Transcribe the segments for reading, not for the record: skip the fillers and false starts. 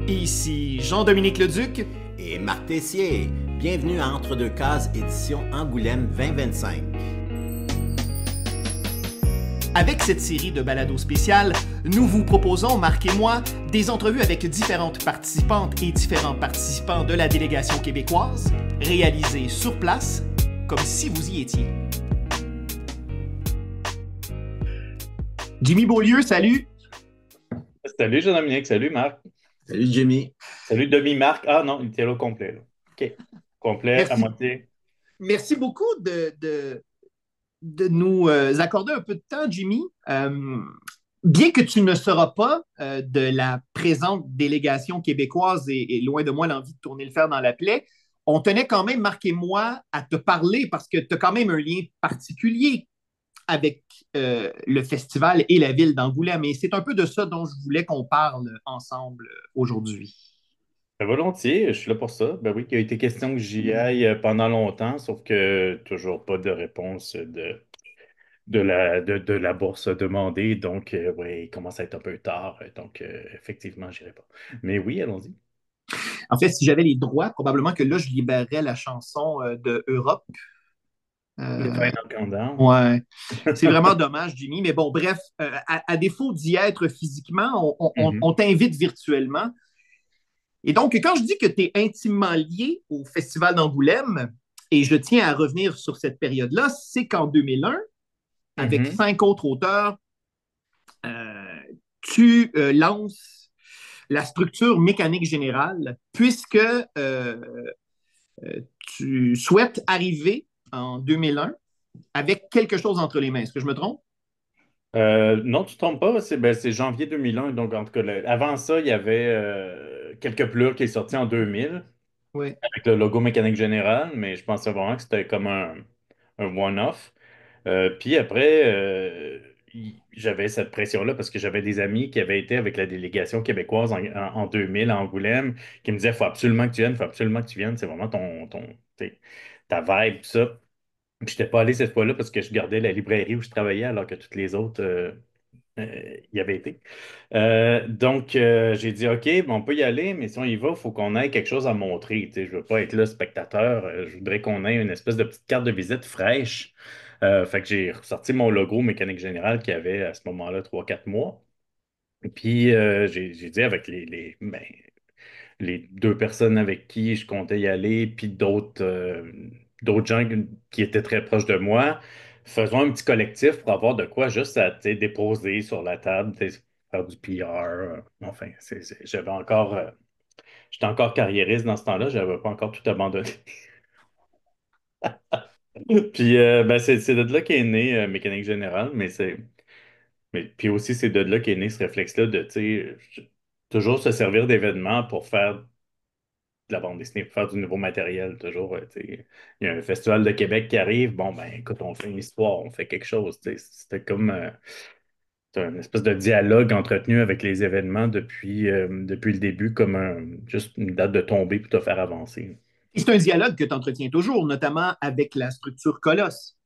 Ici Jean-Dominique Leduc et Marc Tessier. Bienvenue à Entre deux cases, édition Angoulême 2025. Avec cette série de balados spéciales, nous vous proposons, Marc et moi, des entrevues avec différentes participantes et différents participants de la délégation québécoise, réalisées sur place, comme si vous y étiez. Jimmy Beaulieu, salut! Salut Jean-Dominique, salut Marc. Salut Jimmy. Salut demi-Marc. Ah non, il était là au complet. Là. OK. Complet, à Merci, moitié. merci beaucoup de nous accorder un peu de temps, Jimmy. Bien que tu ne seras pas de la présente délégation québécoise et loin de moi l'envie de tourner le fer dans la plaie, on tenait quand même, Marc et moi, à te parler parce que tu as quand même un lien particulier avec le festival et la ville d'Angoulême. Et c'est un peu de ça dont je voulais qu'on parle ensemble aujourd'hui. Volontiers, je suis là pour ça. Ben oui, il a été question que j'y aille pendant longtemps, sauf que toujours pas de réponse de la bourse demandée. Donc, oui, il commence à être un peu tard. Donc, effectivement, j'irai pas. Mais oui, allons-y. En fait, si j'avais les droits, probablement que là, je libérerais la chanson de Europe. Le Final Countdown. Ouais, c'est vraiment dommage, Jimmy. Mais bon, bref, à défaut d'y être physiquement, Mhm. on t'invite virtuellement. Et donc, quand je dis que tu es intimement lié au Festival d'Angoulême, et je tiens à revenir sur cette période-là, c'est qu'en 2001, avec Mhm. 5 autres auteurs, tu lances la structure mécanique générale, puisque tu souhaites arriver en 2001 avec quelque chose entre les mains. Est-ce que je me trompe? Non, tu ne te trompes pas, c'est janvier 2001. Donc, en tout cas, avant ça, il y avait quelques plures qui est sorti en 2000 Oui. avec le logo Mécanique Générale, mais je pensais vraiment que c'était comme un one-off. Puis après, j'avais cette pression-là parce que j'avais des amis qui avaient été avec la délégation québécoise en 2000 à Angoulême qui me disaient, faut absolument que tu viennes, faut absolument que tu viennes, c'est vraiment ta vibe, tout ça. Puis j'étais pas allé cette fois-là parce que je gardais la librairie où je travaillais alors que toutes les autres y avaient été. Donc, j'ai dit, OK, bon, on peut y aller, mais si on y va, il faut qu'on ait quelque chose à montrer. Tu sais, je veux pas être là spectateur. Je voudrais qu'on ait une espèce de petite carte de visite fraîche. Fait que j'ai ressorti mon logo Mécanique Générale qui avait à ce moment-là 3 4 mois. Et puis, j'ai dit avec les deux personnes avec qui je comptais y aller, puis d'autres gens qui étaient très proches de moi, faisons un petit collectif pour avoir de quoi juste à tu sais, déposer sur la table, tu sais, faire du PR. Enfin, j'étais encore carriériste dans ce temps-là, j'avais pas encore tout abandonné. Puis ben, c'est de là qu'est né Mécanique Générale, mais puis aussi c'est de là qu'est né ce réflexe-là de tu sais, toujours se servir d'événements pour faire de la bande dessinée, pour faire du nouveau matériel, toujours. Tu sais. Il y a un festival de Québec qui arrive, bon, ben écoute, on fait une histoire, on fait quelque chose. Tu sais. C'était comme c'est une espèce de dialogue entretenu avec les événements depuis le début, comme juste une date de tombée pour te faire avancer. Et c'est un dialogue que tu entretiens toujours, notamment avec la structure Colosse.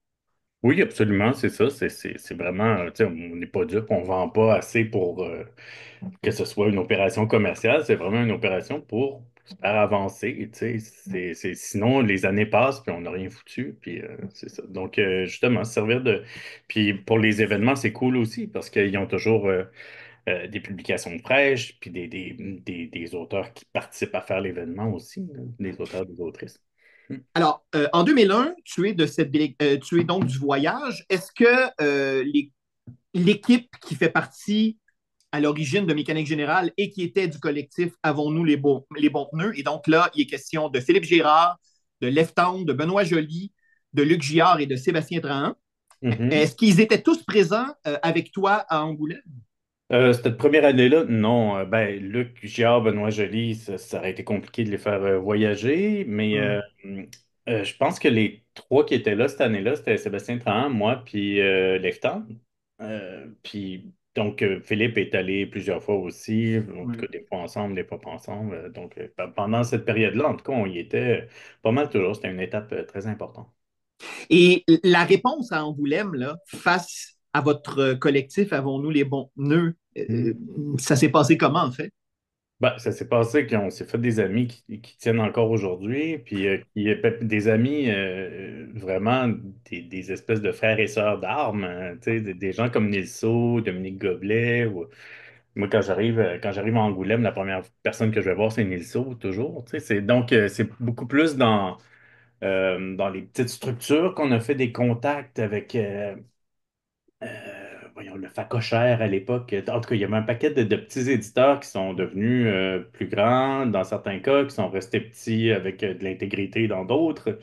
Oui, absolument, c'est ça. C'est vraiment, tu sais, on n'est pas dupe, on ne vend pas assez pour que ce soit une opération commerciale, c'est vraiment une opération pour se faire avancer. Tu sais, sinon, les années passent, puis on n'a rien foutu, puis c'est ça. Donc, justement, se servir de... Puis pour les événements, c'est cool aussi, parce qu'ils ont toujours des publications fraîches, puis des auteurs qui participent à faire l'événement aussi, là, des auteurs, des autrices. Hmm. Alors, en 2001, tu es donc du voyage. Est-ce que l'équipe qui fait partie à l'origine de Mécanique Générale et qui était du collectif Avons-nous les bons pneus? Et donc là, il est question de Philippe Gérard, de Leftanne, de Benoît Joly, de Luc Giard et de Sébastien Trahan. Mhm. Est-ce qu'ils étaient tous présents avec toi à Angoulême? Cette première année-là, non. Ben, Luc, Giard, Benoît Joly, ça aurait été compliqué de les faire voyager, mais Hmm. je pense que les trois qui étaient là cette année-là, c'était Sébastien Trahan, moi, puis Leftan. Puis, donc, Philippe est allé plusieurs fois aussi, en tout Ouais. cas, des fois ensemble, des fois pas ensemble. Donc, pendant cette période-là, en tout cas, on y était pas mal toujours. C'était une étape très importante. Et la réponse à Angoulême, là, face à votre collectif Avons-nous les bons pneus, ça s'est passé comment, en fait? Ben, ça s'est passé qu'on s'est fait des amis qui tiennent encore aujourd'hui, puis des amis vraiment des espèces de frères et sœurs d'armes, hein, tu sais, des gens comme Nilso, Dominique Goblet. Moi, quand j'arrive à Angoulême, la première personne que je vais voir, c'est Nilso, toujours. Tu sais, c'est beaucoup plus dans les petites structures qu'on a fait des contacts avec. Voyons, le Facochère à l'époque. En tout cas, il y avait un paquet de petits éditeurs qui sont devenus plus grands dans certains cas, qui sont restés petits avec de l'intégrité dans d'autres.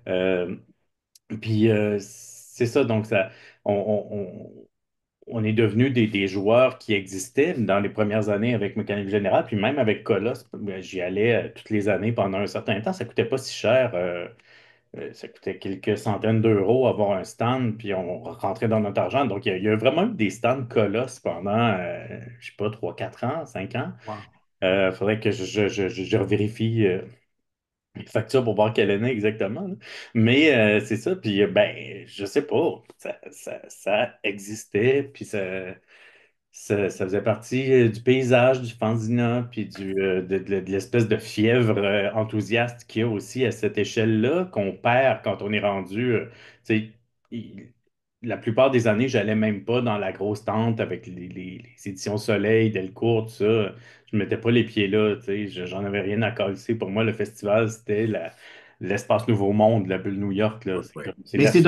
Euh, c'est ça, donc on, on- on- on est devenus des joueurs qui existaient dans les premières années avec Mécanique Générale, puis même avec Colos, ben, j'y allais toutes les années pendant un certain temps. Ça coûtait pas si cher. Ça coûtait quelques centaines d'euros avoir un stand, puis on rentrait dans notre argent. Donc, il y a vraiment eu des stands Colosses pendant, je sais pas, 3 4 ans, 5 ans. Wow. Il faudrait que je revérifie les factures pour voir quelle année exactement, là. Mais c'est ça, puis ben, je sais pas, ça existait, puis ça faisait partie du paysage du Fanzina, puis de l'espèce de fièvre enthousiaste qu'il y a aussi à cette échelle-là, qu'on perd quand on est rendu. Tu sais, il- la plupart des années, j'allais même pas dans la grosse tente avec les éditions Soleil, Delcourt, tout ça. Je mettais pas les pieds là, tu sais, j'en avais rien à casser. Pour moi, le festival, c'était l'espace Nouveau Monde, la bulle New York, là. C'est Mais la seule.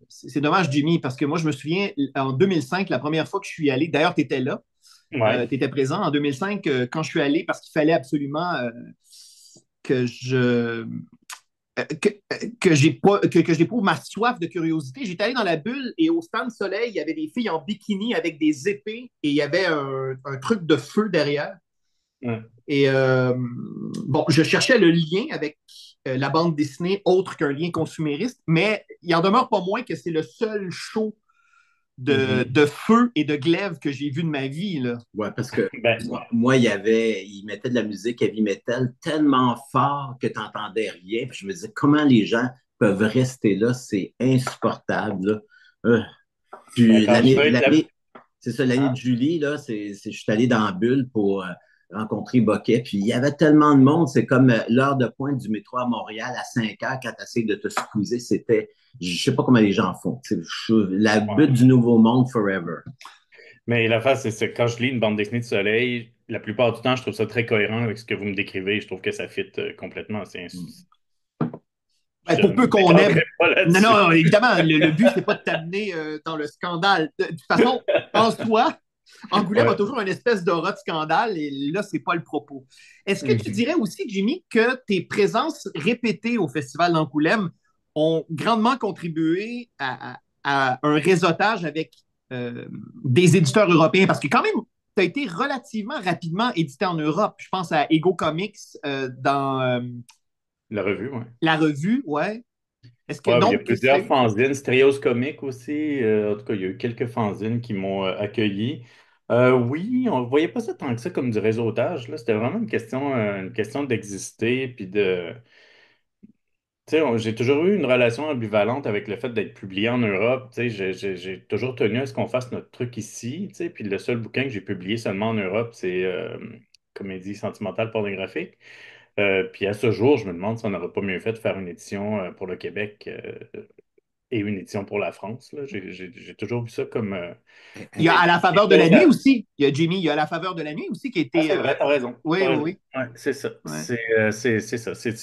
c'est dommage, Jimmy, parce que moi, je me souviens, en 2005, la première fois que je suis allé, d'ailleurs, tu étais là, Ouais. tu étais présent en 2005 quand je suis allé, parce qu'il fallait absolument que je que j'éprouve ma soif de curiosité. J'étais allé dans la bulle et au stand soleil, il y avait des filles en bikini avec des épées et il y avait un truc de feu derrière. Ouais. Et bon, je cherchais le lien avec la bande dessinée autre qu'un lien consumériste, mais il en demeure pas moins que c'est le seul show Mhm. de feu et de glaive que j'ai vu de ma vie, là. Ouais, parce que Ben, moi, il mettait de la musique heavy metal tellement fort que tu n'entendais rien. Puis je me disais, comment les gens peuvent rester là? C'est insupportable, là. Euh, ben, Puis quand je fais de la. c'est ça, l'année de Julie, là, je suis allé dans la bulle pour rencontrer Boquet. Puis il y avait tellement de monde, c'est comme l'heure de pointe du métro à Montréal à 5 heures quand tu essaies de te squeezer. Je sais pas comment les gens font. La bulle Ouais. du nouveau monde forever. Mais la face, quand je lis une bande dessinée de soleil, la plupart du temps, je trouve ça très cohérent avec ce que vous me décrivez. Je trouve que ça fit complètement. Ben, Je pour ne peu qu'on aime. m'étendrai pas Non, là-dessus. non, évidemment, le but, c'est pas de t'amener dans le scandale. De toute façon, en soi, Angoulême a Ouais. toujours une espèce d'aura de scandale et là, c'est pas le propos. Est-ce que tu Mhm. dirais aussi, Jimmy, que tes présences répétées au Festival d'Angoulême ont grandement contribué à un réseautage avec euh, des éditeurs européens? Parce que quand même, tu as été relativement rapidement édité en Europe. Je pense à Ego Comics dans La revue, ouais. la revue, ouais. Est-ce que Ouais, il y a donc, ça a plusieurs été. fanzines, Strios Comics aussi. En tout cas, il y a eu quelques fanzines qui m'ont accueilli. Oui, on ne voyait pas ça tant que ça comme du réseautage, là. C'était vraiment une question d'exister, puis de. Tu sais, j'ai toujours eu une relation ambivalente avec le fait d'être publié en Europe. Tu sais, j'ai toujours tenu à ce qu'on fasse notre truc ici. Tu sais, puis le seul bouquin que j'ai publié seulement en Europe, c'est Comédie sentimentale pornographique. Puis à ce jour, je me demande si on n'aurait pas mieux fait de faire une édition pour le Québec et une édition pour la France, là. J'ai toujours vu ça comme Il y a À la quelque faveur de la chose nuit aussi. Il y a Jimmy, il y a À la faveur de la nuit aussi qui a Ah, été. c'est vrai, t'as raison. Oui, T'as oui, raison. oui. Ouais, c'est ça. Ouais. C'est ça. Donc,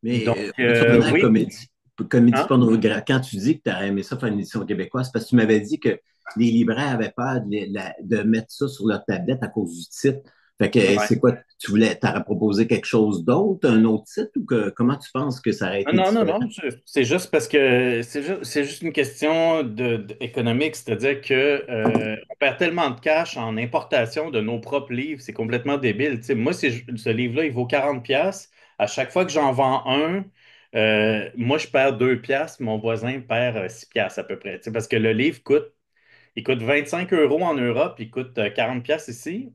Mais retournant à oui. comédie Hein? pornographique, quand tu dis que tu aurais aimé ça faire une édition québécoise, parce que tu m'avais dit que les libraires avaient peur de mettre ça sur leur tablette à cause du titre. Fait que Ouais. c'est quoi, t'aurais proposé quelque chose d'autre, un autre titre, ou comment tu penses que ça aurait Ah, été non, non, différent? non. C'est juste parce que c'est juste une question économique, c'est-à-dire que on perd tellement de cash en importation de nos propres livres, c'est complètement débile. Tu sais, moi, ce livre-là, il vaut 40 pièces. À chaque fois que j'en vends un, moi, je perds 2 piastres, mon voisin perd 6 piastres à peu près. Tu sais, parce que le livre il coûte 25 euros en Europe, il coûte 40 piastres ici.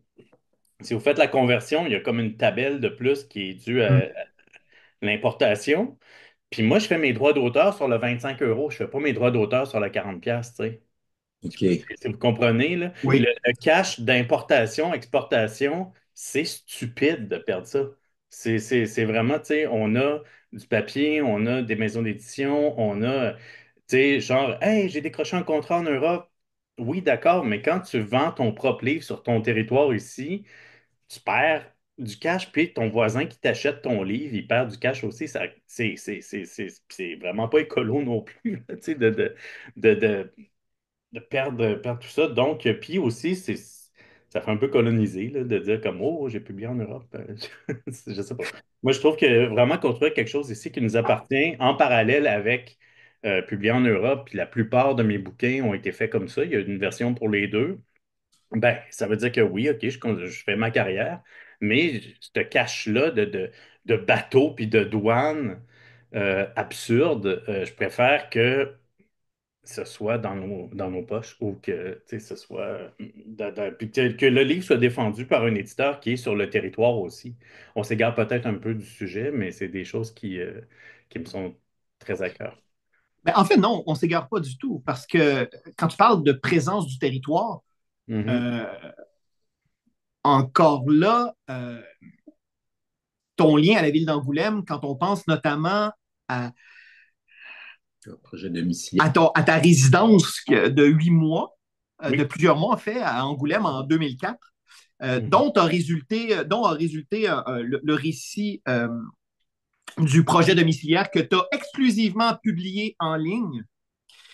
Si vous faites la conversion, il y a comme une tabelle de plus qui est due Hmm. à l'importation. Puis moi, je fais mes droits d'auteur sur le 25 euros. Je fais pas mes droits d'auteur sur le 40 piastres, tu sais. Je sais pas OK. si vous comprenez, là. Le, Oui. le cash d'importation, exportation, c'est stupide de perdre ça. C'est vraiment, tu sais, on a du papier, on a des maisons d'édition, on a, tu sais, genre, hey, j'ai décroché un contrat en Europe. Oui, d'accord, mais quand tu vends ton propre livre sur ton territoire ici, tu perds du cash, puis ton voisin qui t'achète ton livre, il perd du cash aussi. Ça, c'est vraiment pas écolo non plus, là, tu sais, de, de perdre tout ça. Donc, puis aussi, ça fait un peu coloniser, là, de dire comme, oh, j'ai publié en Europe. Je sais pas. Moi, je trouve que vraiment construire quelque chose ici qui nous appartient en parallèle avec publier en Europe, puis la plupart de mes bouquins ont été faits comme ça. Il y a une version pour les deux. Ben, ça veut dire que oui, OK, je fais ma carrière, mais ce cash-là de bateau puis de douane absurde, je préfère que ce soit dans nos poches ou que tu sais, ce soit puis que le livre soit défendu par un éditeur qui est sur le territoire aussi. On s'égare peut-être un peu du sujet, mais c'est des choses qui me sont très à cœur. Ben, en fait, non, on ne s'égare pas du tout parce que quand tu parles de présence du territoire, Mhm. euh, encore là, ton lien à la ville d'Angoulême, quand on pense notamment à, Un projet domiciliaire. à ta résidence de 8 mois, de Oui. plusieurs mois en fait, à Angoulême en 2004, Mhm. dont a résulté le récit du projet domiciliaire que tu as exclusivement publié en ligne.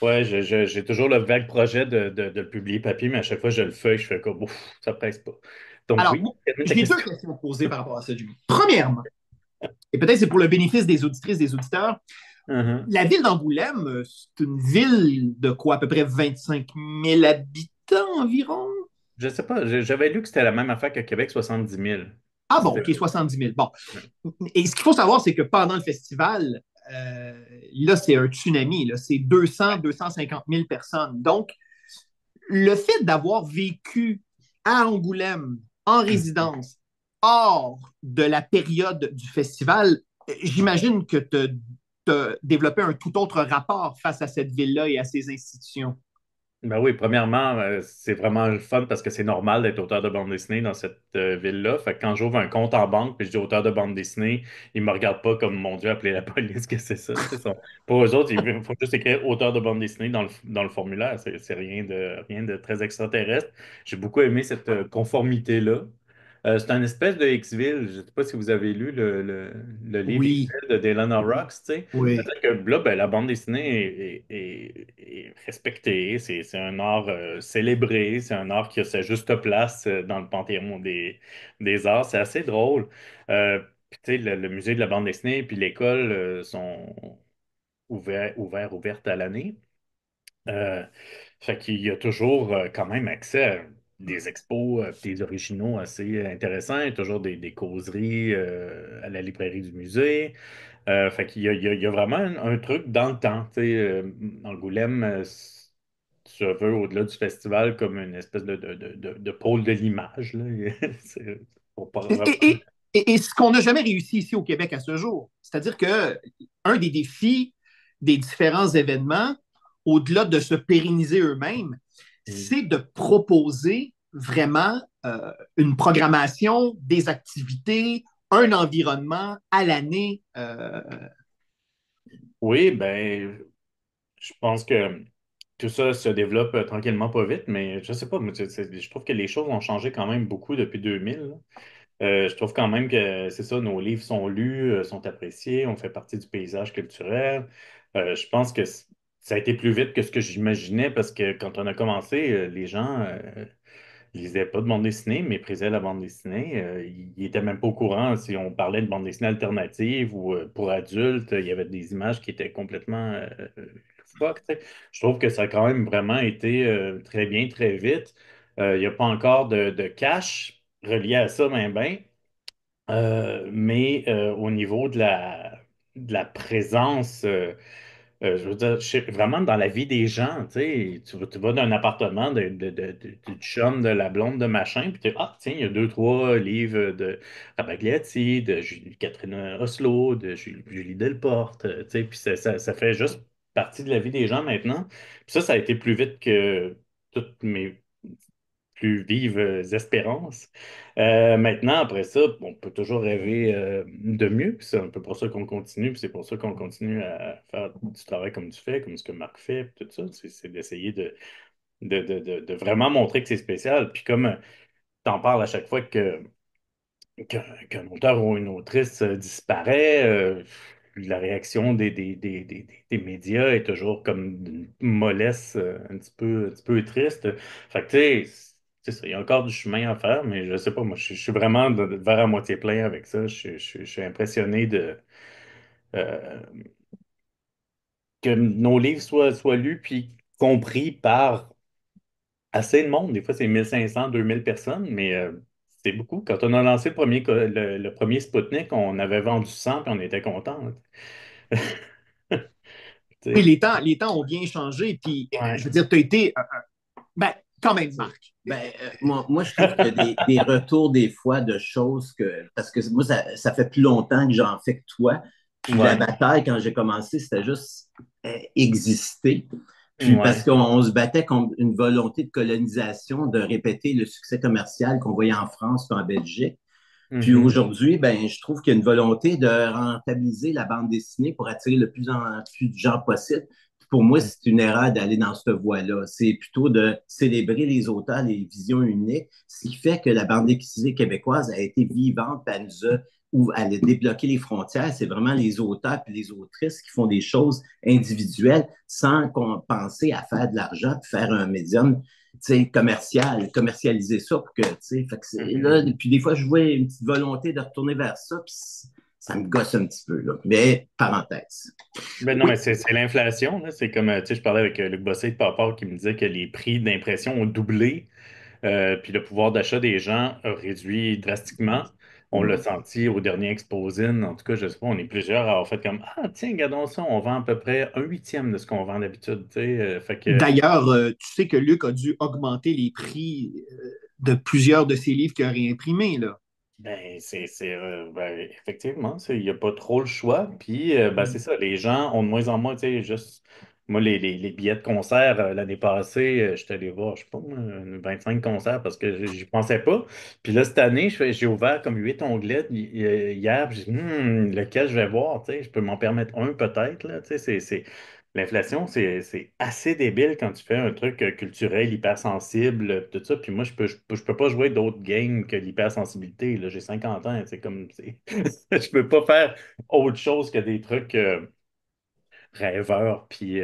Ouais, j'ai toujours le vague projet de le publier papier, mais à chaque fois que je le fais, je fais comme, ouf, ça presse pas. Donc Alors, oui, quelle est ta j'ai deux question? questions à poser par rapport à ça, Jimmy. Premièrement, et peut-être c'est pour le bénéfice des auditrices, des auditeurs, Mhm. la ville d'Angoulême, c'est une ville de quoi, à peu près 25 000 habitants environ? Je sais pas, j'avais lu que c'était la même affaire que Québec, 70 000. Ah bon, C'était. OK, 70 000. Bon. Et ce qu'il faut savoir, c'est que pendant le festival, là, c'est un tsunami. Là, c'est 200-250 000 personnes. Donc, le fait d'avoir vécu à Angoulême en résidence hors de la période du festival, j'imagine que tu as développé un tout autre rapport face à cette ville-là et à ses institutions. Ben oui, premièrement, c'est vraiment le fun parce que c'est normal d'être auteur de bande dessinée dans cette ville-là. Fait que quand j'ouvre un compte en banque puis je dis auteur de bande dessinée, ils me regardent pas comme mon Dieu, appeler la police, que c'est ça. Pour eux autres, il faut juste écrire auteur de bande dessinée dans le formulaire. C'est rien de très extraterrestre. J'ai beaucoup aimé cette conformité-là. C'est un espèce de X-Ville. Je ne sais pas si vous avez lu le livre Oui, X-Ville de Delano Rocks, tu sais. oui. C'est-à-dire que là, ben, la bande dessinée est respectée, c'est un art célébré, c'est un art qui a sa juste place dans le panthéon des arts. C'est assez drôle. Puis, tu sais, le musée de la bande dessinée puis l'école sont ouvertes à l'année. Euh, Fait qu'il y a toujours quand même accès à des expos, des originaux assez intéressants. Il y a toujours des causeries à la librairie du musée. Fait qu'il y a, il y a vraiment un truc dans le temps. Tu sais, Angoulême se veut au-delà du festival comme une espèce de pôle de l'image, là. C'est- pour pas Et, reprendre- et ce qu'on n'a jamais réussi ici au Québec à ce jour, c'est-à-dire que un des défis des différents événements, au-delà de se pérenniser eux-mêmes, Mm. c'est de proposer vraiment une programmation, des activités, un environnement à l'année. Oui, ben, je pense que tout ça se développe tranquillement pas vite, mais je sais pas, moi, je trouve que les choses ont changé quand même beaucoup depuis 2000. Là. Je trouve quand même que c'est ça, nos livres sont lus, sont appréciés, on fait partie du paysage culturel. Je pense que ça a été plus vite que ce que j'imaginais parce que quand on a commencé, les gens lisaient pas de bande dessinée, méprisaient la bande dessinée. Ils étaient même pas au courant si on parlait de bande dessinée alternative ou pour adultes. Il y avait des images qui étaient complètement loufoques, tu sais. Je trouve que ça a quand même vraiment été très bien, très vite. Il n'y a pas encore de cash relié à ça, ben. Mais au niveau de la présence, je veux dire, vraiment dans la vie des gens, tu sais, tu vas d'un appartement du chum, de la blonde, de machin, puis tu ah, tiens, il y a deux, trois livres de Rabagliati, de Catherine Oslo, de Julie Delporte, tu sais, puis ça fait juste partie de la vie des gens maintenant. Puis ça a été plus vite que toutes mes plus vives espérances. Maintenant, après ça, on peut toujours rêver de mieux. Puis c'est un peu pour ça qu'on continue. Puis c'est pour ça qu'on continue à faire du travail comme tu fais, comme ce que Marc fait, puis tout ça. C'est d'essayer de vraiment montrer que c'est spécial. Puis comme t'en parles à chaque fois qu'un auteur ou une autrice disparaît, la réaction des médias est toujours comme une mollesse un petit peu triste. Fait que, tu sais, c'est ça, il y a encore du chemin à faire, mais je sais pas, moi, je suis vraiment de verre à moitié plein avec ça. Je suis impressionné euh, que nos livres soient lus puis compris par assez de monde. Des fois, c'est 1500, 2000 personnes, mais c'est beaucoup. Quand on a lancé le premier Sputnik, on avait vendu 100 puis on était content. Tu Oui, sais. les temps ont bien changé. Puis, je Ouais. veux dire, tu as été, ben, quand même, Marc. Moi, je trouve qu'il y a des retours des fois de choses que. Parce que moi, ça fait plus longtemps que j'en fais que toi. Puis la Ouais. bataille, quand j'ai commencé, c'était juste exister. Puis parce Ouais. qu'on se battait contre une volonté de colonisation, de répéter le succès commercial qu'on voyait en France et en Belgique. Puis Mhm. aujourd'hui, ben, je trouve qu'il y a une volonté de rentabiliser la bande dessinée pour attirer le plus en plus de gens possible. Puis pour moi, c'est une erreur d'aller dans cette voie-là. C'est plutôt de célébrer les auteurs, les visions uniques, ce qui fait que la bande dessinée québécoise a été vivante, puis elle a débloqué les frontières. C'est vraiment les auteurs et les autrices qui font des choses individuelles sans penser à faire de l'argent, puis faire un médium commercialiser ça pour que, là, Mhm. puis des fois, je vois une petite volonté de retourner vers ça, puis ça me gosse un petit peu, là. Mais, parenthèse. Ben non, mais Oui, c'est l'inflation, là. C'est comme, tu sais, je parlais avec Luc Bossé de Papa qui me disait que les prix d'impression ont doublé. Puis le pouvoir d'achat des gens a réduit drastiquement. On l'a Mm. senti au dernier Exposine. En tout cas, je sais pas, on est plusieurs à avoir fait comme ah, tiens, regardons ça, on vend à peu près un huitième de ce qu'on vend d'habitude. Tu sais. Fait que, d'ailleurs, tu sais que Luc a dû augmenter les prix de plusieurs de ses livres qu'il a réimprimés, là. ben, ben, effectivement, il n'y a pas trop le choix. Puis, ben, c'est ça, les gens ont de moins en moins, tu sais, juste. Moi, les billets de concert, l'année passée, j'étais allé voir, je sais pas, moi, 25 concerts parce que j'y pensais pas. Puis là, cette année, j'ai ouvert comme 8 onglets hier. Puis j'ai dit, lequel je vais voir, tu sais, je peux m'en permettre un peut-être, là, tu sais, l'inflation, c'est assez débile quand tu fais un truc culturel, hypersensible, tout ça. Puis moi, je peux pas jouer d'autres games que l'hypersensibilité, là, j'ai 50 ans, c'est comme, je peux pas faire autre chose que des trucs rêveur, puis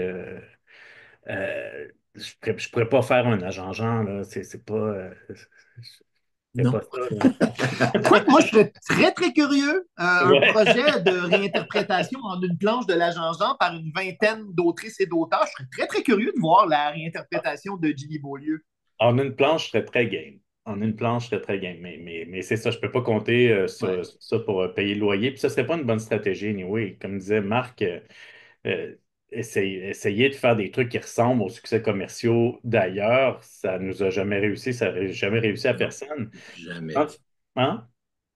je pourrais pas faire un agent Jean, là, c'est pas, je ferais Non. pas ça, là. Quoique, moi, je serais très, très curieux. Un Ouais. projet de réinterprétation en une planche de la Jean-Jean par une vingtaine d'autrices et d'auteurs. Je serais très, très curieux de voir la réinterprétation de Jimmy Beaulieu. En une planche, je serais très game. En une planche, je serais très game. Mais c'est ça, je peux pas compter Ouais. sur ça pour payer le loyer. Puis ça serait pas une bonne stratégie, anyway. Comme disait Marc, euh, essayer de faire des trucs qui ressemblent aux succès commerciaux d'ailleurs, ça nous a jamais réussi, ça n'a jamais réussi à Non. personne. Jamais. Hein? Hein?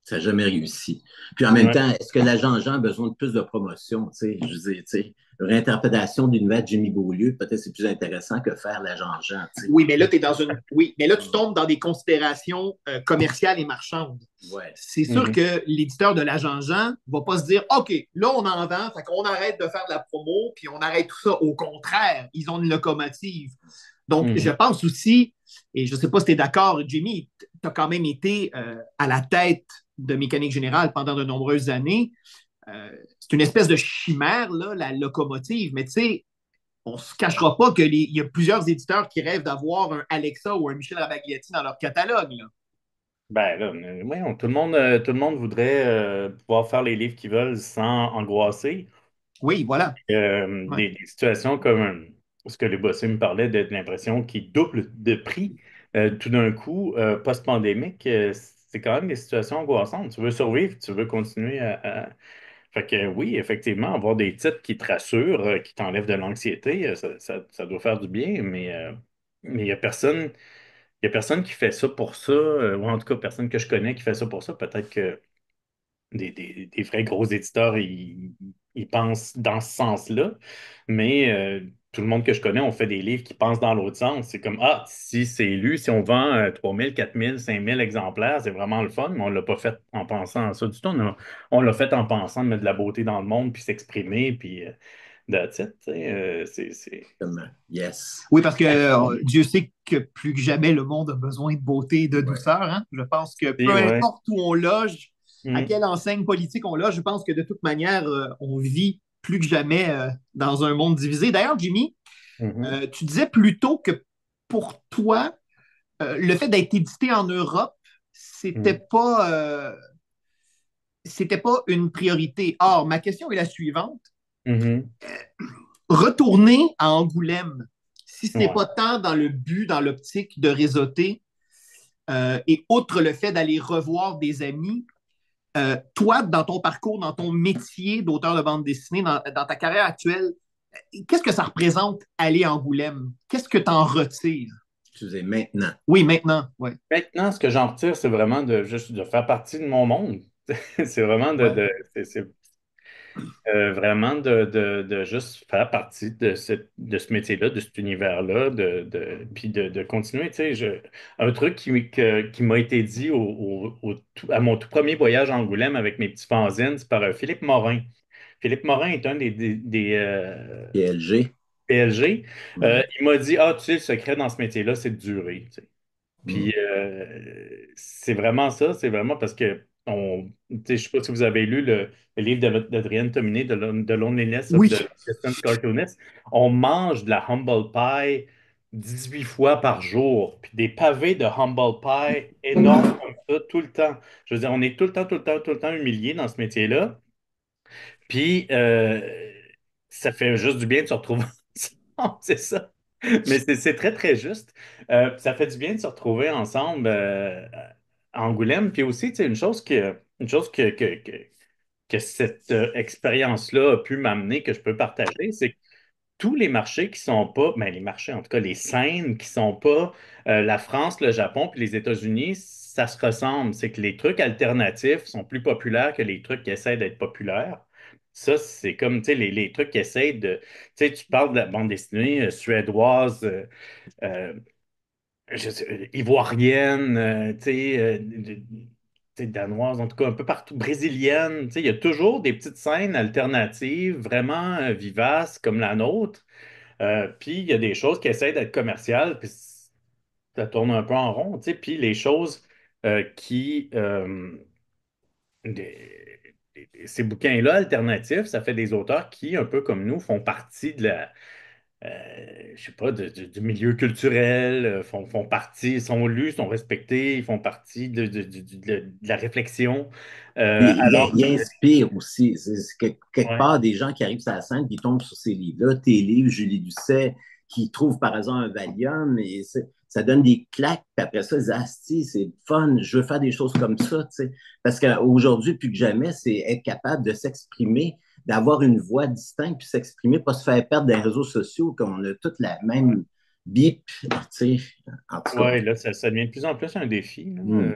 Ça n'a jamais réussi. Puis en même Ouais. temps, est-ce que l'agent Jean a besoin de plus de promotion? Tu sais, je veux dire, tu sais, une réinterprétation d'une nouvelle de Jimmy Beaulieu, peut-être c'est plus intéressant que faire l'agent Jean. Tu sais. Oui, mais là, tu es dans une. Oui, mais là, tu tombes dans des considérations commerciales et marchandes. Ouais. C'est sûr Mhm. que l'éditeur de l'agent Jean ne va pas se dire OK, là, on en vend, fait qu'on arrête de faire de la promo, puis on arrête tout ça. Au contraire, ils ont une locomotive. Donc, je Mhm. pense aussi, et je ne sais pas si tu es d'accord, Jimmy, tu as quand même été à la tête de Mécanique Générale pendant de nombreuses années. C'est une espèce de chimère, là, la locomotive, mais tu sais, on ne se cachera pas qu'il y a plusieurs éditeurs qui rêvent d'avoir un Alexa ou un Michel Rabagliati dans leur catalogue, là. Ben là, voyons, tout le monde voudrait pouvoir faire les livres qu'ils veulent sans angoisser. Oui, voilà. Ouais. Des situations comme ce que le bossé me parlait de l'impression qu'ils doublent de prix tout d'un coup, post-pandémique, c'est quand même des situations angoissantes. Tu veux survivre, tu veux continuer Fait que oui, effectivement, avoir des titres qui te rassurent, qui t'enlèvent de l'anxiété, ça doit faire du bien, mais il y a personne qui fait ça pour ça, ou en tout cas, personne que je connais qui fait ça pour ça. Peut-être que des vrais gros éditeurs, ils pensent dans ce sens-là. Mais tout le monde que je connais, on fait des livres qui pensent dans l'autre sens. C'est comme, ah, si c'est lu, si on vend 3000, 4000, 5000 exemplaires, c'est vraiment le fun, mais on l'a pas fait en pensant à ça du tout. On l'a fait en pensant de mettre de la beauté dans le monde, puis s'exprimer, puis that's it, tu sais, Comme, yes. Oui, parce que Dieu sait que plus que jamais, le monde a besoin de beauté et de Ouais. douceur, hein. Je pense que peu ouais. importe où on loge, à Mm. quelle enseigne politique on loge, je pense que de toute manière, on vit plus que jamais dans un monde divisé. D'ailleurs, Jimmy, Mhm. tu disais plus tôt que pour toi, le fait d'être édité en Europe, c'était Mhm. pas, c'était pas une priorité. Or, ma question est la suivante. Mhm. Retourner à Angoulême, si ce n'est Ouais. pas tant dans le but, dans l'optique de réseauter, et outre le fait d'aller revoir des amis, toi, dans ton parcours, dans ton métier d'auteur de bande dessinée, dans ta carrière actuelle, qu'est-ce que ça représente aller à Angoulême? Qu'est-ce que tu en retires? Excusez, maintenant. Oui, maintenant, oui. Maintenant, ce que j'en retire, c'est vraiment de juste de faire partie de mon monde. C'est vraiment Ouais. c'est vraiment de juste faire partie de ce métier-là, de cet univers-là, puis de continuer. Tu sais, un truc qui m'a été dit à mon tout premier voyage à Angoulême avec mes petits fanzines, c'est par Philippe Morin. Philippe Morin est un des PLG. PLG. Ouais. Il m'a dit, ah, tu sais, le secret dans ce métier-là, c'est de durer. Tu sais. Mm. Puis c'est vraiment ça, c'est vraiment parce que tu sais, je sais pas si vous avez lu le livre d'Adrienne Tominé, de Loneliness of Oui. the Distant Cartoonist. On mange de la humble pie 18 fois par jour, puis des pavés de humble pie énormes comme ça, tout le temps. Je veux dire, on est tout le temps, tout le temps, tout le temps humilié dans ce métier-là. Puis ça fait juste du bien de se retrouver ensemble, c'est ça. Mais c'est très, très juste. Ça fait du bien de se retrouver ensemble à Angoulême. Puis aussi, tu sais, une chose que cette expérience-là a pu m'amener, que je peux partager, c'est que tous les marchés qui sont pas, ben les marchés, en tout cas les scènes qui sont pas la France, le Japon puis les États-Unis, ça se ressemble. C'est que les trucs alternatifs sont plus populaires que les trucs qui essaient d'être populaires. Ça, c'est comme, tu sais, les trucs qui essayent de... Tu sais, tu parles de la bande dessinée suédoise, euh, ivoirienne, tu sais, danoise, en tout cas un peu partout, brésilienne. Tu sais, il y a toujours des petites scènes alternatives vraiment vivaces comme la nôtre. Puis il y a des choses qui essaient d'être commerciales, puis ça tourne un peu en rond, tu sais. Puis les choses qui... ces bouquins-là alternatifs, ça fait des auteurs qui, un peu comme nous, font partie de la... je sais pas, du milieu culturel, font partie, sont lus, sont respectés, ils font partie de la réflexion. Alors Il inspire aussi. Quelque ouais. part, des gens qui arrivent sur la scène, qui tombent sur ces livres-là, tes livres, Julie Doucet, qui trouvent par exemple un Valium, et ça donne des claques, puis après ça, ils disent, Asti, c'est fun, je veux faire des choses comme ça, tu sais. Parce qu'aujourd'hui, plus que jamais, c'est être capable de s'exprimer, d'avoir une voix distincte, puis s'exprimer, pas se faire perdre des réseaux sociaux, qu'on a toutes la même bip, tu sais, en tout cas. Ouais, là, ça devient de plus en plus un défi, là. Hmm.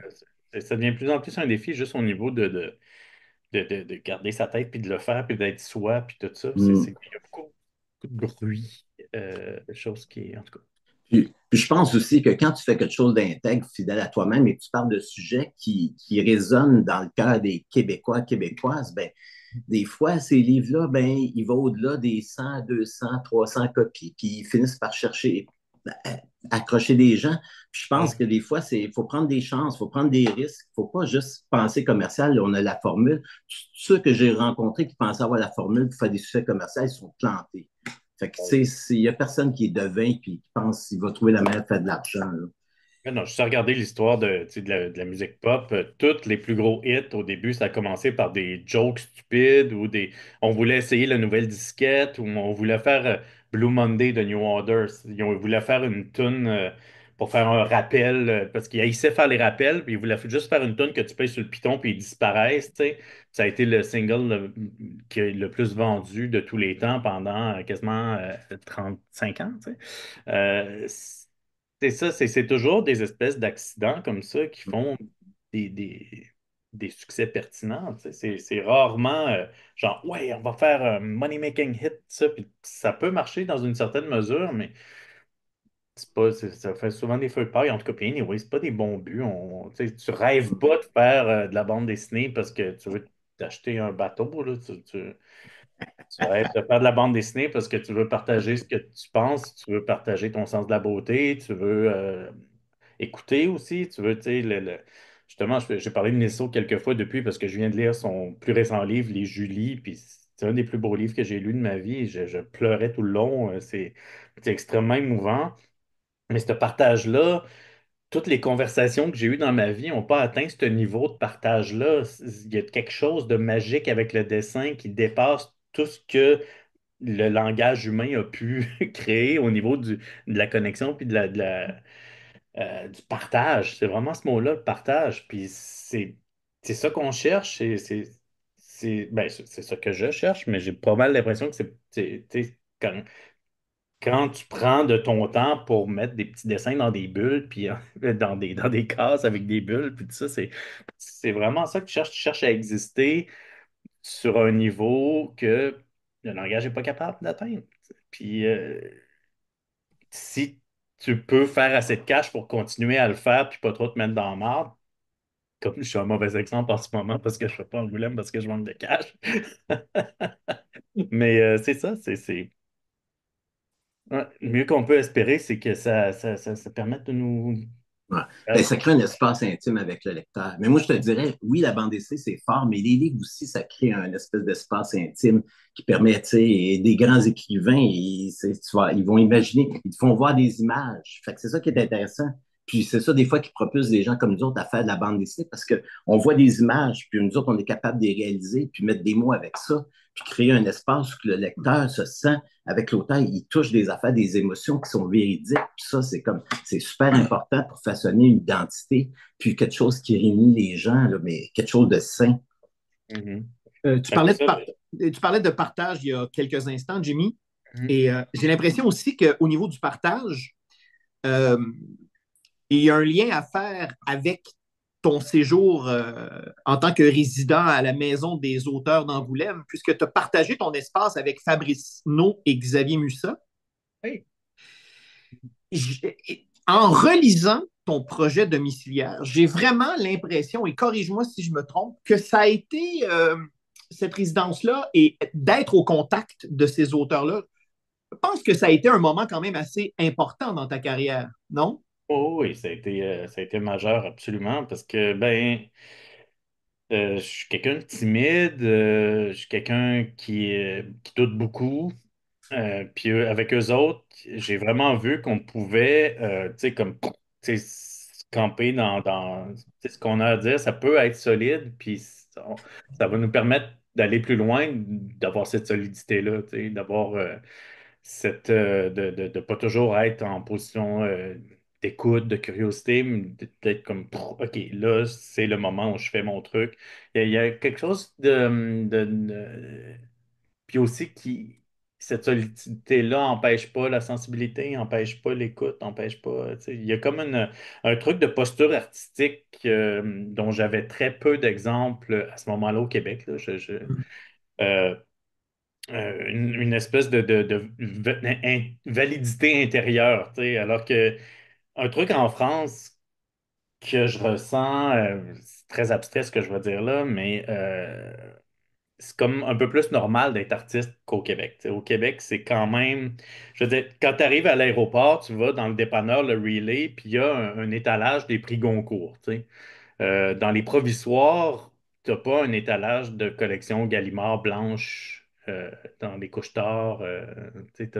Ça devient de plus en plus un défi juste au niveau de garder sa tête, puis de le faire, puis d'être soi, puis tout ça. Hmm. Il y a beaucoup de bruit, de choses qui, en tout cas. Puis je pense aussi que quand tu fais quelque chose d'intègre, fidèle à toi-même, et que tu parles de sujets qui résonnent dans le cœur des Québécois, Québécoises, ben, des fois, ces livres-là, ben, ils vont au-delà des 100, 200, 300 copies, puis ils finissent par chercher, ben, accrocher des gens. Puis je pense que des fois, il faut prendre des chances, il faut prendre des risques, il ne faut pas juste penser commercial, là, on a la formule. Ceux que j'ai rencontrés qui pensaient avoir la formule pour faire des succès commerciaux, ils sont plantés. Fait que, tu sais, il n'y a personne qui est devin et qui pense qu'il va trouver la manière de faire de l'argent, là. Mais non, juste à regarder l'histoire tu sais, de la musique pop, tous les plus gros hits, au début, ça a commencé par des jokes stupides ou des... On voulait essayer la nouvelle disquette ou on voulait faire Blue Monday de New Order. Ils voulaient faire une tune pour faire un rappel parce qu'ils haïssaient faire les rappels, puis ils voulaient juste faire une tune que tu payes sur le piton puis ils disparaissent, tu sais. Ça a été le single qui est le plus vendu de tous les temps pendant quasiment 5 ans, tu sais. Euh, c'est ça, c'est toujours des espèces d'accidents comme ça qui font des, des, des succès pertinents. Tu sais. C'est rarement genre, ouais, on va faire un money-making hit, ça, puis ça peut marcher dans une certaine mesure, mais c'est pas, ça fait souvent des feux de paille. En tout cas, puis anyway, c'est pas des bons buts. Tu sais, tu rêves pas de faire de la bande dessinée parce que tu veux t'acheter un bateau, là. Tu rêves de faire de la bande dessinée parce que tu veux partager ce que tu penses, tu veux partager ton sens de la beauté, tu veux écouter aussi, tu veux, tu sais, justement, j'ai parlé de Nisso quelques fois depuis parce que je viens de lire son plus récent livre, Les Julie, puis c'est un des plus beaux livres que j'ai lu de ma vie. Je pleurais tout le long, c'est extrêmement émouvant. Mais ce partage-là, toutes les conversations que j'ai eues dans ma vie n'ont pas atteint ce niveau de partage-là. Il y a quelque chose de magique avec le dessin qui dépasse tout ce que le langage humain a pu créer au niveau de la connexion puis du partage. C'est vraiment ce mot-là, le partage. Puis c'est ça qu'on cherche. Ben, c'est ça que je cherche, mais j'ai pas mal l'impression que tu sais, quand tu prends de ton temps pour mettre des petits dessins dans des bulles, puis dans des cases avec des bulles, puis tout ça, c'est vraiment ça que tu cherches. Tu cherches à exister sur un niveau que le langage n'est pas capable d'atteindre. Puis si tu peux faire assez de cash pour continuer à le faire, puis pas trop te mettre dans la marde, comme je suis un mauvais exemple en ce moment parce que je ne fais pas Angoulême parce que je manque de cash. Mais c'est ça, ouais, le mieux qu'on peut espérer, c'est que ça permette de nous. Ouais. Ben, ça crée un espace intime avec le lecteur. Mais moi, je te dirais, oui, la bande dessinée, c'est fort, mais les livres aussi, ça crée un espèce d'espace intime qui permet, tu sais, des grands écrivains, ils vont imaginer, ils te font voir des images. Fait que c'est ça qui est intéressant. Puis c'est ça, des fois, qui propulse des gens comme nous autres à faire de la bande dessinée parce qu'on voit des images, puis nous autres, on est capable de les réaliser, puis mettre des mots avec ça, puis créer un espace où le lecteur se sent avec l'auteur, il touche des affaires, des émotions qui sont véridiques. Puis ça, c'est super important pour façonner une identité, puis quelque chose qui réunit les gens, là, mais quelque chose de sain. Mhm. Tu Ben, c'est parlais ça. tu parlais de partage il y a quelques instants, Jimmy, Mhm. et j'ai l'impression aussi qu'au niveau du partage, euh, il y a un lien à faire avec ton séjour en tant que résident à la Maison des auteurs d'Angoulême, puisque tu as partagé ton espace avec Fabrice No et Xavier Mussa. Hey. En relisant ton projet domiciliaire, j'ai vraiment l'impression, et corrige-moi si je me trompe, que ça a été cette résidence-là et d'être au contact de ces auteurs-là. Je pense que ça a été un moment quand même assez important dans ta carrière, non? Oh oui, ça a été majeur, absolument, parce que, ben, je suis quelqu'un de timide, je suis quelqu'un qui doute beaucoup. Puis avec eux autres, j'ai vraiment vu qu'on pouvait, tu sais, comme, tu sais, se camper tu sais, ce qu'on a à dire, ça peut être solide, puis ça va nous permettre d'aller plus loin, d'avoir cette solidité-là, tu sais, d'avoir de pas toujours être en position d'écoute, de curiosité, mais d'être comme, OK, là, c'est le moment où je fais mon truc. Il y a quelque chose puis aussi cette solidité-là n'empêche pas la sensibilité, n'empêche pas l'écoute, n'empêche pas. Tu sais, il y a comme un truc de posture artistique dont j'avais très peu d'exemples à ce moment-là au Québec. Là. Euh, une espèce de validité intérieure. Tu sais, alors que un truc en France que je ressens, c'est très abstrait ce que je vais dire là, mais c'est comme un peu plus normal d'être artiste qu'au Québec. T'sais, au Québec, c'est quand même. Je veux dire, quand tu arrives à l'aéroport, tu vas dans le dépanneur, le Relay, puis il y a un étalage des prix Goncourt. Dans les provisoires, tu n'as pas un étalage de collection Gallimard blanche dans les couche-tard. Fait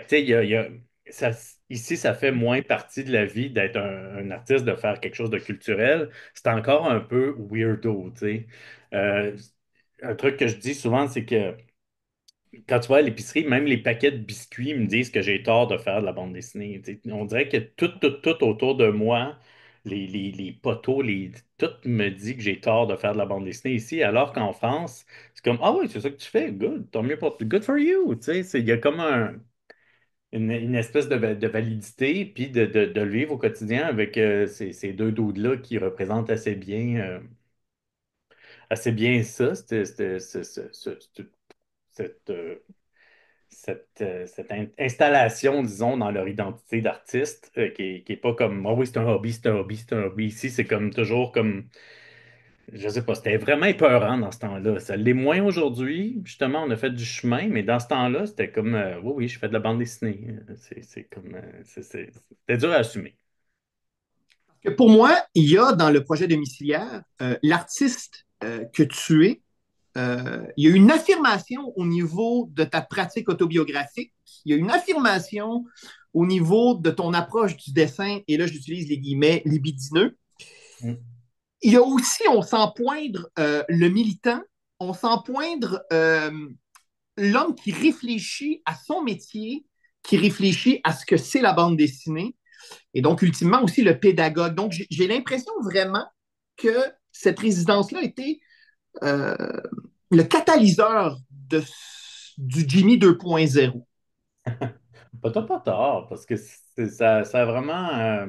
que, tu sais, ça- ici, ça fait moins partie de la vie d'être un artiste, de faire quelque chose de culturel. C'est encore un peu weirdo, tu sais. Euh, un truc que je dis souvent, c'est que quand tu vas à l'épicerie, même les paquets de biscuits me disent que j'ai tort de faire de la bande dessinée. Tu sais, on dirait que tout autour de moi, les poteaux, tout me dit que j'ai tort de faire de la bande dessinée ici, alors qu'en France, c'est comme, ah oui, c'est ça que tu fais, good, tant mieux pour good for you. Tu sais, il y a comme une espèce de validité, puis de le vivre au quotidien avec ces deux dudes-là qui représentent assez bien. assez bien ça, cette, cette installation, disons, dans leur identité d'artiste, qui est pas comme, ah oui, c'est un hobby, c'est un hobby, c'est un hobby. Ici, c'est comme toujours comme, je sais pas, c'était vraiment épeurant dans ce temps-là. Ça l'est moins aujourd'hui. Justement, on a fait du chemin, mais dans ce temps-là, c'était comme, oui, oui, je fais de la bande dessinée. C'est comme, c'était dur à assumer. Que pour moi, il y a dans le projet domiciliaire l'artiste que tu es. Il y a une affirmation au niveau de ta pratique autobiographique. Il y a une affirmation au niveau de ton approche du dessin, et là, j'utilise les guillemets libidineux. Mm. Il y a aussi, on sent poindre le militant, on sent poindre l'homme qui réfléchit à son métier, qui réfléchit à ce que c'est la bande dessinée, et donc ultimement aussi le pédagogue. Donc j'ai l'impression vraiment que cette résidence-là était euh, le catalyseur du Jimmy 2.0. Pas tard, pas tard, parce que ça a vraiment.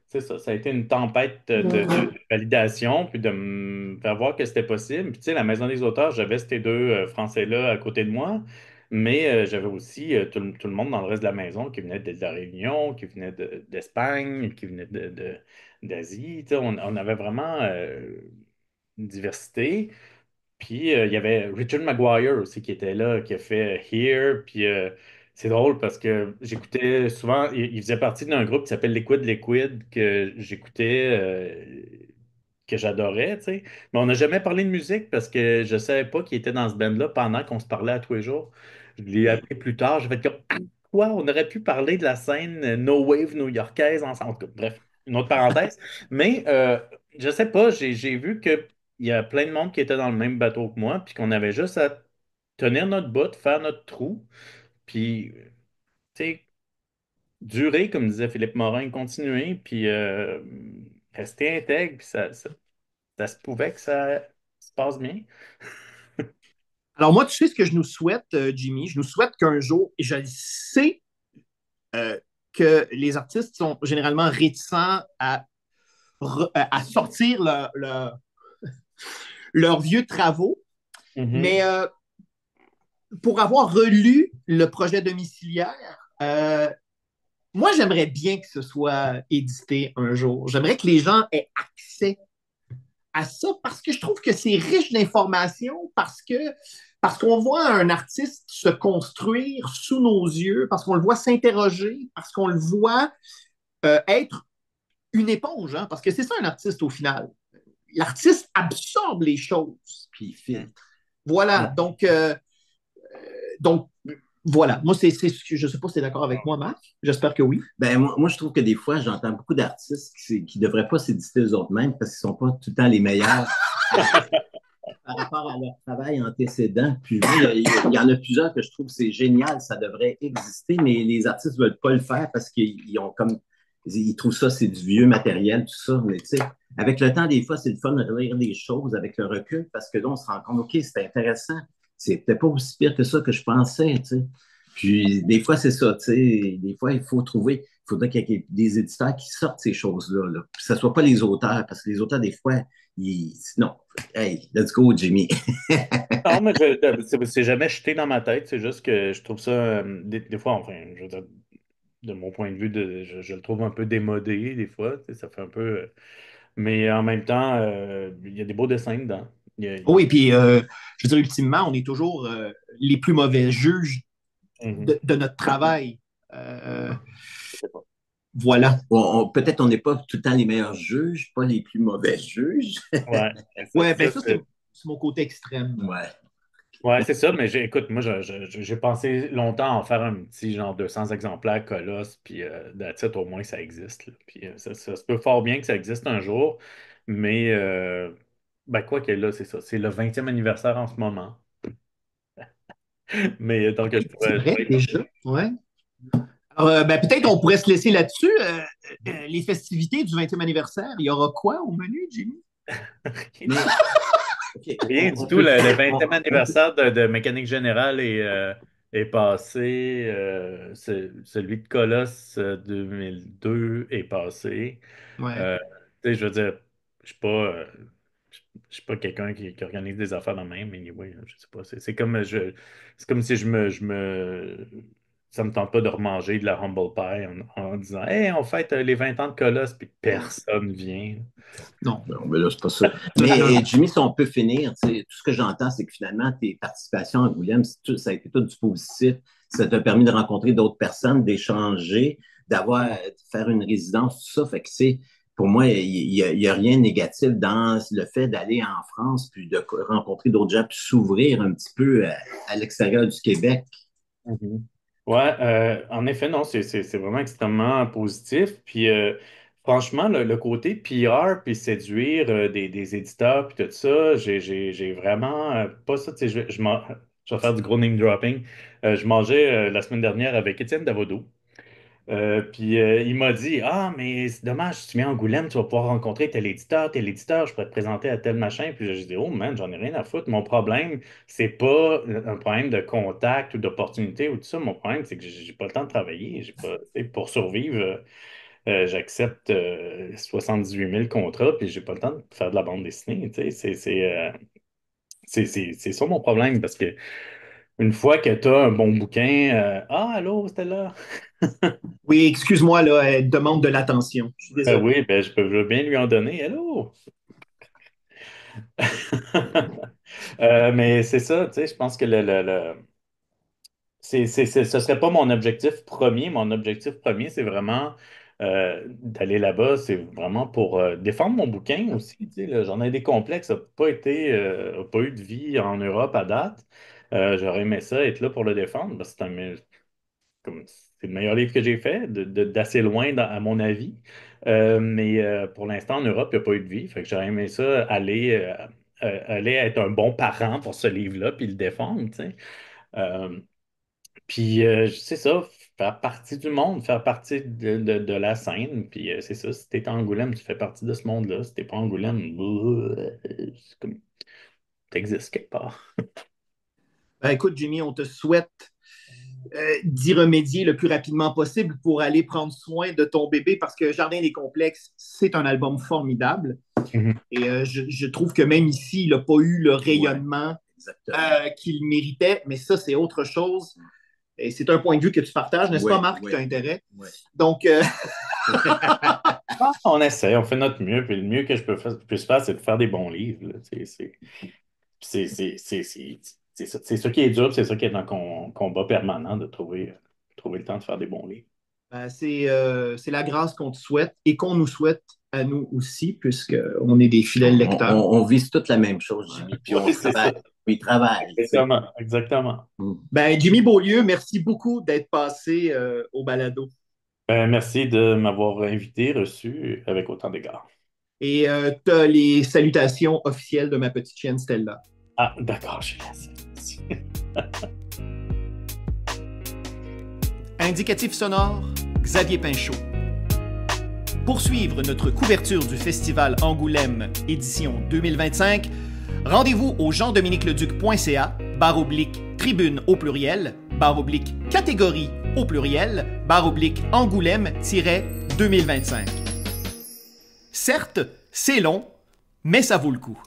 C'est ça, ça a été une tempête de validation, puis de me faire voir que c'était possible. Puis, tu sais, la Maison des auteurs, j'avais ces deux Français-là à côté de moi, mais j'avais aussi tout le monde dans le reste de la maison qui venait de la Réunion, qui venait d'Espagne, qui venait d'Asie. Tu sais, on avait vraiment une diversité. Puis il y avait Richard Maguire aussi qui était là, qui a fait Here. Puis c'est drôle parce que j'écoutais souvent, il faisait partie d'un groupe qui s'appelle Liquid Liquid que j'écoutais, que j'adorais, tu sais. Mais on n'a jamais parlé de musique parce que je savais pas qu'il était dans ce band-là pendant qu'on se parlait à tous les jours. Je l'ai appris plus tard. J'ai fait comme, ah, quoi, on aurait pu parler de la scène No Wave new-yorkaise ensemble. En tout cas, bref, une autre parenthèse. Mais je sais pas, j'ai vu que il y a plein de monde qui était dans le même bateau que moi, puis qu'on avait juste à tenir notre bout, faire notre trou, puis, tu sais, durer, comme disait Philippe Morin, continuer, puis rester intègre, puis ça se pouvait que ça se passe bien. Alors moi, tu sais ce que je nous souhaite, Jimmy? Je nous souhaite qu'un jour, et je le sais euh, que les artistes sont généralement réticents à sortir leurs vieux travaux, mais Mhm. pour avoir relu le projet domiciliaire, moi, j'aimerais bien que ce soit édité un jour. J'aimerais que les gens aient accès à ça parce que je trouve que c'est riche d'informations, parce qu'on voit un artiste se construire sous nos yeux, parce qu'on le voit s'interroger, parce qu'on le voit être une éponge, hein, parce que c'est ça un artiste au final. L'artiste absorbe les choses. Puis il filtre. Voilà. Donc voilà. Moi, je ne sais pas si tu es d'accord avec moi, Marc. J'espère que oui. Ben, moi, je trouve que des fois, j'entends beaucoup d'artistes qui ne devraient pas s'éditer eux-mêmes parce qu'ils ne sont pas tout le temps les meilleurs par rapport à leur travail antécédent. Puis il y en a plusieurs que je trouve que c'est génial, ça devrait exister, mais les artistes ne veulent pas le faire parce qu'ils ont comme ils trouvent ça, c'est du vieux matériel, tout ça. Mais tu sais, avec le temps, des fois, c'est le fun de relire des choses avec le recul parce que là, on se rend compte, OK, c'est intéressant. C'est peut-être pas aussi pire que ça que je pensais, tu sais. Puis des fois, c'est ça, tu sais. Des fois, il faut trouver, il faudrait qu'il y ait des éditeurs qui sortent ces choses-là, là. Puis que ce ne soit pas les auteurs, parce que les auteurs, des fois, non. Hey, let's go, Jimmy. Non, mais c'est jamais jeté dans ma tête. C'est juste que je trouve ça, des fois, enfin, je veux dire, de mon point de vue, je le trouve un peu démodé, des fois. Tu sais, ça fait un peu. Mais en même temps, il y a des beaux dessins dedans. Oui, puis je veux dire, ultimement, on est toujours les plus mauvais juges Mhm. de notre travail. Euh, Je sais pas. voilà. Peut-être on n'est pas tout le temps les meilleurs juges, pas les plus mauvais juges. Ouais, Ouais, ben ça, c'est mon côté extrême. Ouais. ouais, c'est ça, mais écoute, moi, j'ai pensé longtemps à en faire un petit genre 200 exemplaires Colosse, puis that's it, au moins ça existe, là. Puis ça se peut fort bien que ça existe un jour, mais ben, quoi que là, c'est ça, c'est le 20e anniversaire en ce moment, mais tant que je C'est vrai, pourrais y déjà. penser. Ouais. Alors, ben, peut-être on pourrait se laisser là-dessus. Les festivités du 20e anniversaire, il y aura quoi au menu, Jimmy? Mais, OK, Rien du on tout, peut. le 20e anniversaire de Mécanique Générale est passé, celui de Colosse 2002 est passé. Ouais. Euh, tu sais, je veux dire, je sais pas. je suis pas quelqu'un qui organise des affaires de même, mais anyway, je sais pas. C'est comme si ça me tente pas de remanger de la humble pie en disant Hey, on fête les 20 ans de Colosse, puis personne vient. Non. Non, mais là, c'est pas ça. Mais Jimmy, si on peut finir, tout ce que j'entends, c'est que finalement, tes participations à Angoulême, ça a été tout du positif. Ça t'a permis de rencontrer d'autres personnes, d'échanger, de faire une résidence, tout ça. Fait que pour moi, il y a rien de négatif dans le fait d'aller en France, puis de rencontrer d'autres gens, puis s'ouvrir un petit peu à l'extérieur du Québec. Mhm. Ouais, en effet, non, c'est vraiment extrêmement positif. Puis franchement, le côté PR puis séduire des éditeurs puis tout ça, j'ai vraiment pas ça. Tu sais, je vais faire du gros name dropping. Je mangeais la semaine dernière avec Étienne Davodo. Puis il m'a dit Ah, mais c'est dommage, si tu viens à Angoulême, tu vas pouvoir rencontrer tel éditeur, je pourrais te présenter à tel machin. Puis j'ai dit Oh man, j'en ai rien à foutre. Mon problème, c'est pas un problème de contact ou d'opportunité ou tout ça. Mon problème, c'est que j'ai pas le temps de travailler. J'ai pas, tu sais, pour survivre, j'accepte 78 000 contrats, puis j'ai pas le temps de faire de la bande dessinée. Tu sais, c'est ça mon problème parce que une fois que tu as un bon bouquin, Ah, allô, Stella. Oui, excuse-moi, là, elle demande de l'attention. Je suis désolé. Oui, ben, je veux bien lui en donner. Hello! Mais c'est ça, tu sais, je pense que ce serait pas mon objectif premier. Mon objectif premier, c'est vraiment d'aller là-bas. C'est vraiment pour défendre mon bouquin aussi. Tu sais, là. J'en ai des complexes. Ça n'a pas été, a pas eu de vie en Europe à date. J'aurais aimé ça être là pour le défendre. Parce que c'est le meilleur livre que j'ai fait, d'assez loin à mon avis. Mais pour l'instant, en Europe, il n'y a pas eu de vie. Fait que j'aurais aimé ça aller être un bon parent pour ce livre-là, puis le défendre, tu sais. Euh, Puis c'est ça, faire partie du monde, faire partie de la scène. Puis c'est ça, si t'es à Angoulême, tu fais partie de ce monde-là. Si t'es pas à Angoulême, c'est comme t'existes quelque part. Ben, écoute, Jimmy, on te souhaite d'y remédier le plus rapidement possible pour aller prendre soin de ton bébé parce que Jardin des complexes, c'est un album formidable. Mhm. Et je trouve que même ici, il n'a pas eu le rayonnement qu'il méritait, mais ça, c'est autre chose. Et c'est un point de vue que tu partages, n'est-ce pas, Marc? Tu as intérêt. Donc, On essaie, on fait notre mieux, puis le mieux que puisse faire, c'est de faire des bons livres. Là. C'est ça qui est dur, c'est ça qui est un combat permanent de trouver le temps de faire des bons livres. c'est la grâce qu'on te souhaite et qu'on nous souhaite à nous aussi, puisqu'on est des fidèles lecteurs. On vise toute la même chose, Jimmy, puis on travaille. Oui, travaille. Exactement, exactement. Ben, Jimmy Beaulieu, merci beaucoup d'être passé au balado. Ben, merci de m'avoir invité, reçu avec autant d'égards. Et tu as les salutations officielles de ma petite chienne Stella. Ah, d'accord, je laisse. Indicatif sonore, Xavier Pinchot. Pour suivre notre couverture du Festival Angoulême édition 2025, rendez-vous au jean-dominique-leduc.ca/tribune au pluriel, /catégorie au pluriel, /Angoulême-2025. Certes, c'est long, mais ça vaut le coup.